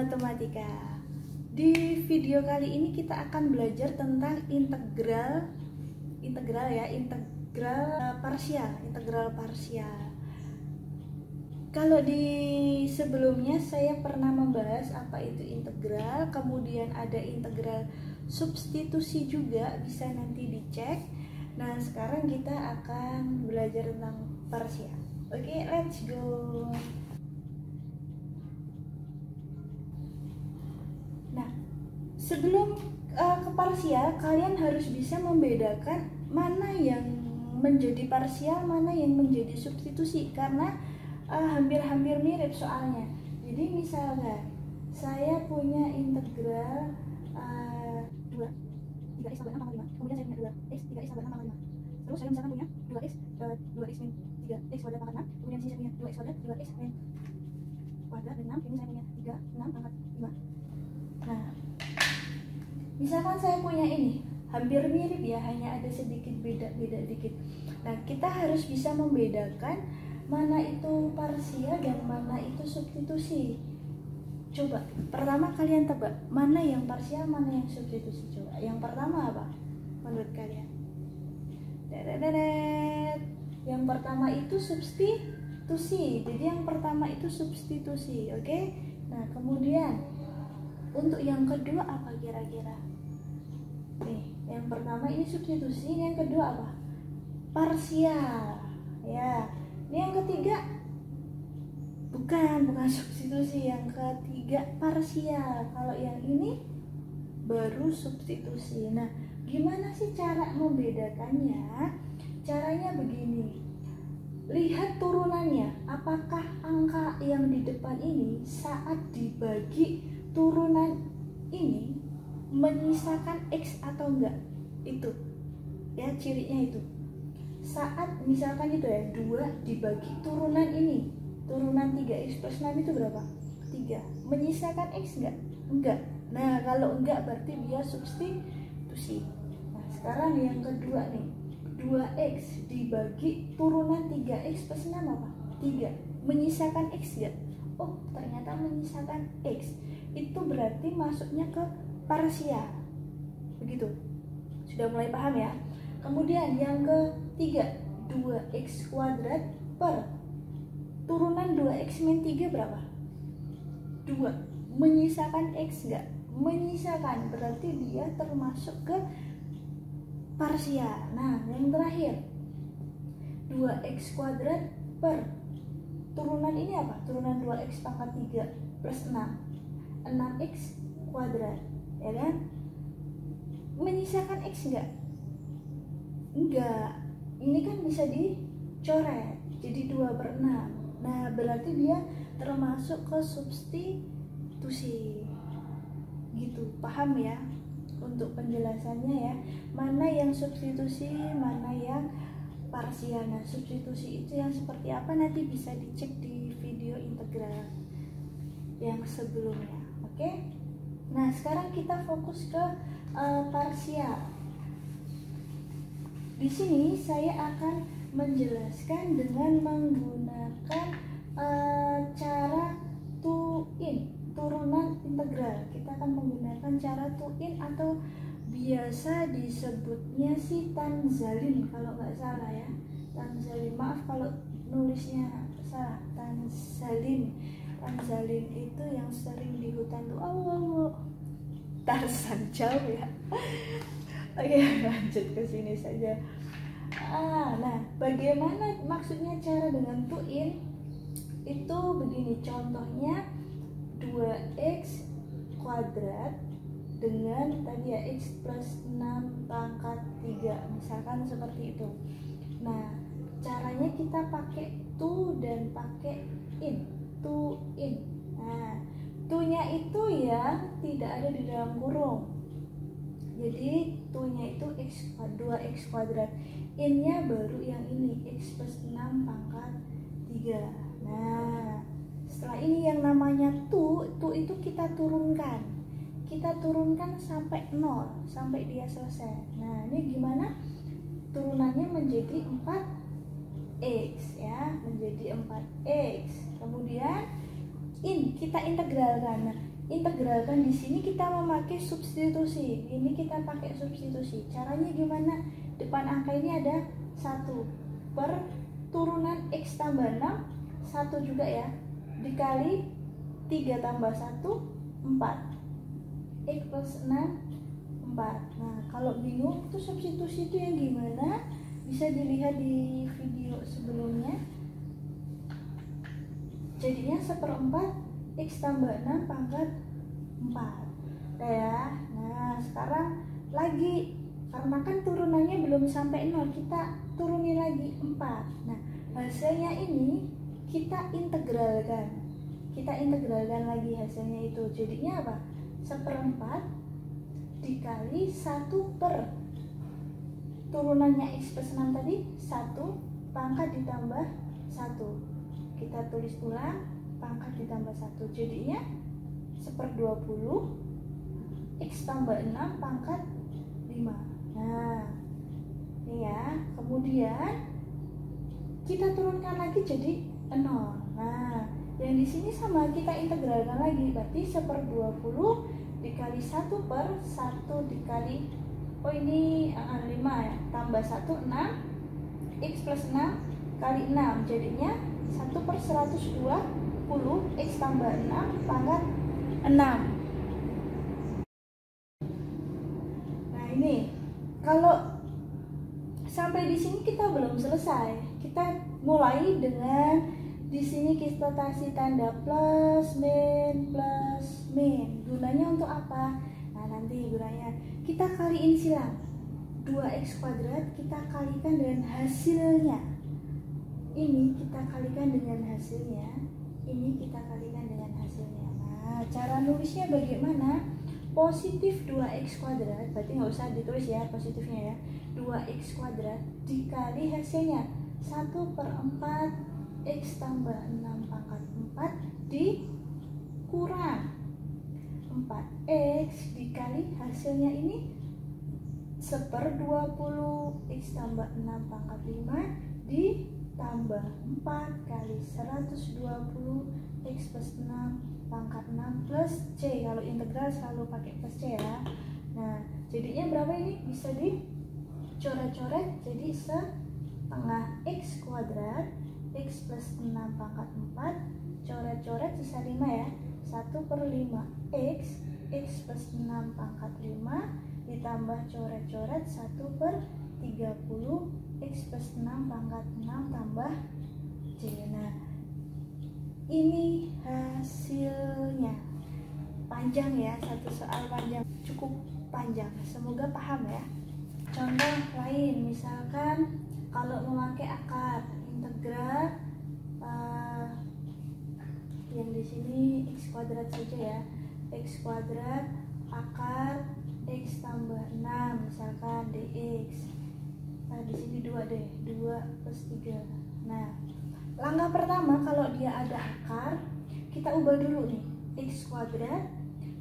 Matematika. Di video kali ini kita akan belajar tentang integral parsial. Kalau di sebelumnya saya pernah membahas apa itu integral, kemudian ada integral substitusi juga, bisa nanti dicek. Nah, sekarang kita akan belajar tentang parsial. Oke, let's go. Nah, sebelum ke parsial, kalian harus bisa membedakan mana yang menjadi parsial, mana yang menjadi substitusi, karena hampir-hampir mirip soalnya. Jadi misalkan saya punya integral 3x sama 6 pangkat 5, kemudian saya punya 2x 3x sama 6 pangkat 5. Terus saya misalkan punya 2x min 3x kuadrat pangkat 6, kemudian saya punya 2x kuadrat 2x min kuadrat dan 6, ini saya punya 6 pangkat 5. Nah, misalkan saya punya ini hampir mirip ya, hanya ada sedikit beda dikit. Nah, kita harus bisa membedakan mana itu parsial dan mana itu substitusi. Coba, pertama kalian tebak mana yang parsial, mana yang substitusi. Coba, yang pertama apa menurut kalian? Yang pertama itu substitusi. Jadi yang pertama itu substitusi, oke? Nah, kemudian untuk yang kedua apa kira-kira? Nih, yang pertama ini substitusi, yang kedua apa? Parsial. Ya. Ini yang ketiga bukan substitusi, yang ketiga parsial. Kalau yang ini baru substitusi. Nah, gimana sih cara membedakannya? Caranya begini. Lihat turunannya, apakah angka yang di depan ini saat dibagi turunan ini menyisakan X atau enggak? Itu ya, cirinya itu. Saat misalkan itu ya, 2 dibagi turunan ini, turunan 3x plus 6 itu berapa? 3. Menyisakan X enggak? Enggak. Nah, kalau enggak berarti dia substitusi. Nah, sekarang yang kedua nih, 2x dibagi turunan 3x plus 6 apa? 3. Menyisakan X enggak? Oh, ternyata menyisakan X. Itu berarti masuknya ke parsial. Begitu. Sudah mulai paham ya? Kemudian yang ketiga, 2x kuadrat per turunan 2x min 3 berapa? 2. Menyisakan X enggak? Menyisakan, berarti dia termasuk ke parsial. Nah, yang terakhir, 2x kuadrat per turunan ini apa? Turunan 2x pangkat 3 plus 6, 6x kuadrat, ya kan? Menyisakan X enggak? Enggak. Ini kan bisa dicoret jadi 2/6. Nah, berarti dia termasuk ke substitusi. Gitu, paham ya? Untuk penjelasannya ya, mana yang substitusi, mana yang parsial. Nah, substitusi itu yang seperti apa nanti bisa dicek di video integral yang sebelumnya. Oke? Nah, sekarang kita fokus ke parsial. Di sini saya akan menjelaskan dengan menggunakan cara turunan integral. Kita akan menggunakan cara in atau biasa disebutnya si Tanzalin kalau nggak salah ya. Tanzalin, maaf kalau nulisnya salah. Tanzalin itu yang sering di hutan tuh. Tarzan jauh ya. Oke, lanjut ke sini saja. Nah, bagaimana maksudnya cara dengan in? Itu begini contohnya, 2x kuadrat dengan tadi ya x plus 6 pangkat 3, misalkan seperti itu. Nah, caranya kita pakai to dan pakai in. Nah, to-nya itu yang tidak ada di dalam kurung. Jadi to-nya itu 2x kuadrat, in-nya baru yang ini x plus 6 pangkat 3. Nah, setelah ini yang namanya to itu kita turunkan sampai 0, sampai dia selesai. Nah, ini gimana? Turunannya menjadi 4x ya, menjadi 4x. Kemudian kita integralkan. Nah, integralkan di sini kita memakai substitusi. Ini kita pakai substitusi. Caranya gimana? Depan angka ini ada 1 per turunan X tambah 6, 1 juga ya, dikali 3 tambah 1, 4. X plus 6, 4. Nah, kalau bingung itu substitusi itu yang gimana? Bisa dilihat di video sebelumnya. Jadinya 1/4 X tambah 6 pangkat 4. Udah ya. Nah, sekarang lagi, karena kan turunannya belum sampai 0, kita turunin lagi 4. Nah, hasilnya ini kita integralkan. Kita integralkan lagi hasilnya itu. Jadinya apa? 1/4 dikali 1 per turunannya X plus 6 tadi, 1 pangkat ditambah 1. Kita tulis ulang, pangkat ditambah 1. Jadinya 1/20 X tambah 6 pangkat 5. Nah, ini ya. Kemudian kita turunkan lagi jadi 0. Nah, yang di sini sama, kita integralkan lagi. Berarti 1/20 dikali 1 per 1 dikali, oh ini 5 ya, tambah 1, 6. X plus 6 kali 6. Jadinya 1/120 X tambah 6 pangkat 6. Nah, ini kalau sampai di sini kita belum selesai. Kita mulai dengan di sini kita kasih tanda plus min. Gunanya untuk apa? Nah, nanti gunanya kita kaliin silang. 2x kuadrat kita kalikan dengan hasilnya. Ini kita kalikan dengan hasilnya. Ini kita kalikan dengan hasilnya. Nah, cara nulisnya bagaimana? Positif 2x kuadrat, berarti nggak usah ditulis ya positifnya ya. 2x kuadrat dikali hasilnya 1/4 X tambah 6 pangkat 4 dikurang 4x dikali hasilnya ini 1/20 X tambah 6 pangkat 5 ditambah 4 kali 120 X plus 6 pangkat 6 plus C. Kalau integral selalu pakai plus C ya. Nah, jadinya berapa ini? Bisa dicoret-coret jadi setengah X kuadrat X plus 6 pangkat 4, coret-coret sisa 5 ya, 1/5 X plus 6 pangkat 5 ditambah coret-coret 1/30 X plus 6 pangkat 6 tambah C. Nah, ini hasilnya. Panjang ya, satu soal panjang, cukup panjang, semoga paham ya. Contoh lain, misalkan kalau memakai akar integral yang di sini X kuadrat saja ya, X kuadrat akar X tambah 6 misalkan dx. Nah, di sini 2 deh, 2 plus 3. Nah, langkah pertama kalau dia ada akar, kita ubah dulu nih, X kuadrat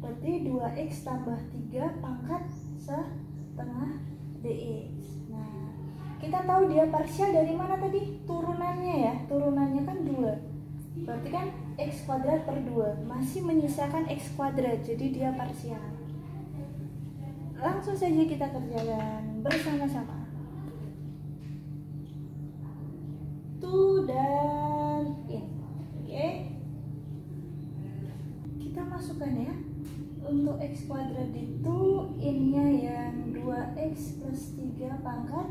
berarti 2x tambah 3 pangkat setengah dx. Nah, kita tahu dia parsial dari mana tadi? Turunannya ya, turunannya kan 2, berarti kan X kuadrat per 2, masih menyisakan X kuadrat, jadi dia parsial. Langsung saja kita kerjakan bersama-sama. To dan in. Oke, kita masukkan ya. Untuk X kuadrat itu innya yang 2x plus 3 pangkat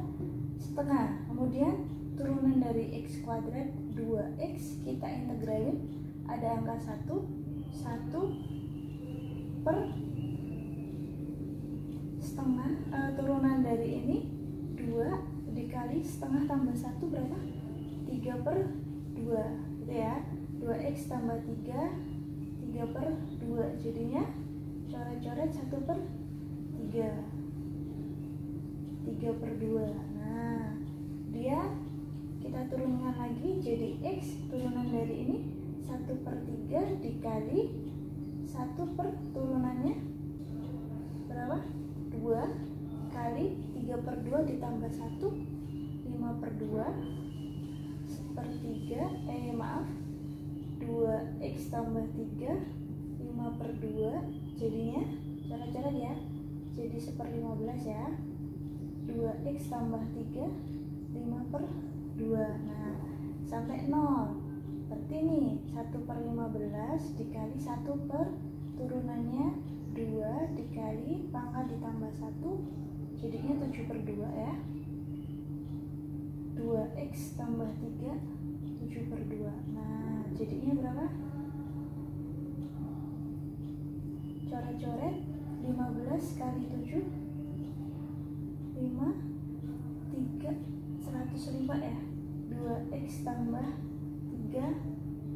setengah. Kemudian turunan dari X kuadrat 2x kita integralin, ada angka 1 per setengah, turunan dari ini 2 dikali setengah tambah 1 berapa? 3/2 gitu ya. 2x tambah 3 3/2, jadinya coret-coret 1/3 3/2. Nah, dia kita turunkan lagi jadi x, turunan dari ini 1/3 dikali 1 per turunannya berapa? 2 kali 3/2 ditambah 1 5/2 1/3 2x tambah 3 5/2 jadinya cara-cara ya, jadi 1/15 ya. 2x tambah 3 5/2. Nah sampai 0, berarti nih 1/15 dikali 1 per turunannya 2 dikali pangkat ditambah 1 jadinya 7/2 ya. 2x tambah 3 7/2. Nah jadinya berapa? Coret-coret 15 kali 7 5 3 105 ya. 2x tambah 3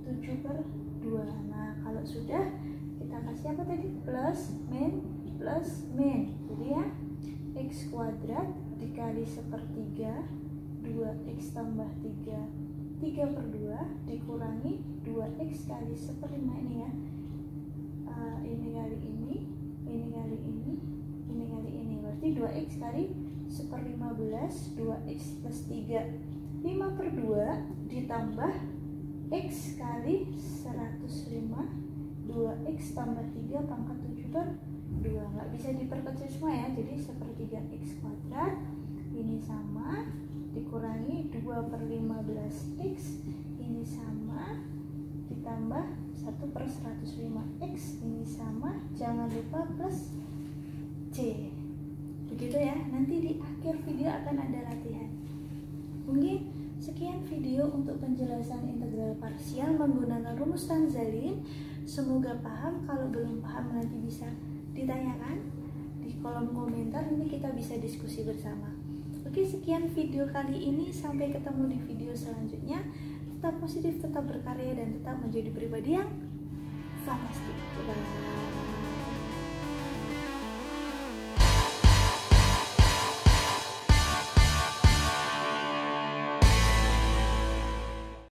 7/2. Nah kalau sudah kita kasih apa tadi? Plus min. Jadi ya x kuadrat dikali 1/3 2x tambah 3 3/2 dikurangi 2x kali 1/5 ini ya. Ini kali ini kali ini berarti 2x kali 1/15 2x plus 3 5/2 ditambah x kali 105 2x tambah 3 pangkat 7/2. Nggak bisa diperkecil semua ya, jadi 1/3x kuadrat ini sama dikurangi 2/15x ini sama ditambah 1/105x ini sama, jangan lupa plus c. Begitu ya, nanti di akhir video akan ada latihan. Mungkin sekian video untuk penjelasan integral parsial menggunakan rumus Tanzalin. Semoga paham. Kalau belum paham nanti bisa ditanyakan di kolom komentar, nanti kita bisa diskusi bersama. Oke, sekian video kali ini, sampai ketemu di video selanjutnya. Tetap positif, tetap berkarya, dan tetap menjadi pribadi yang fantastik. Bye.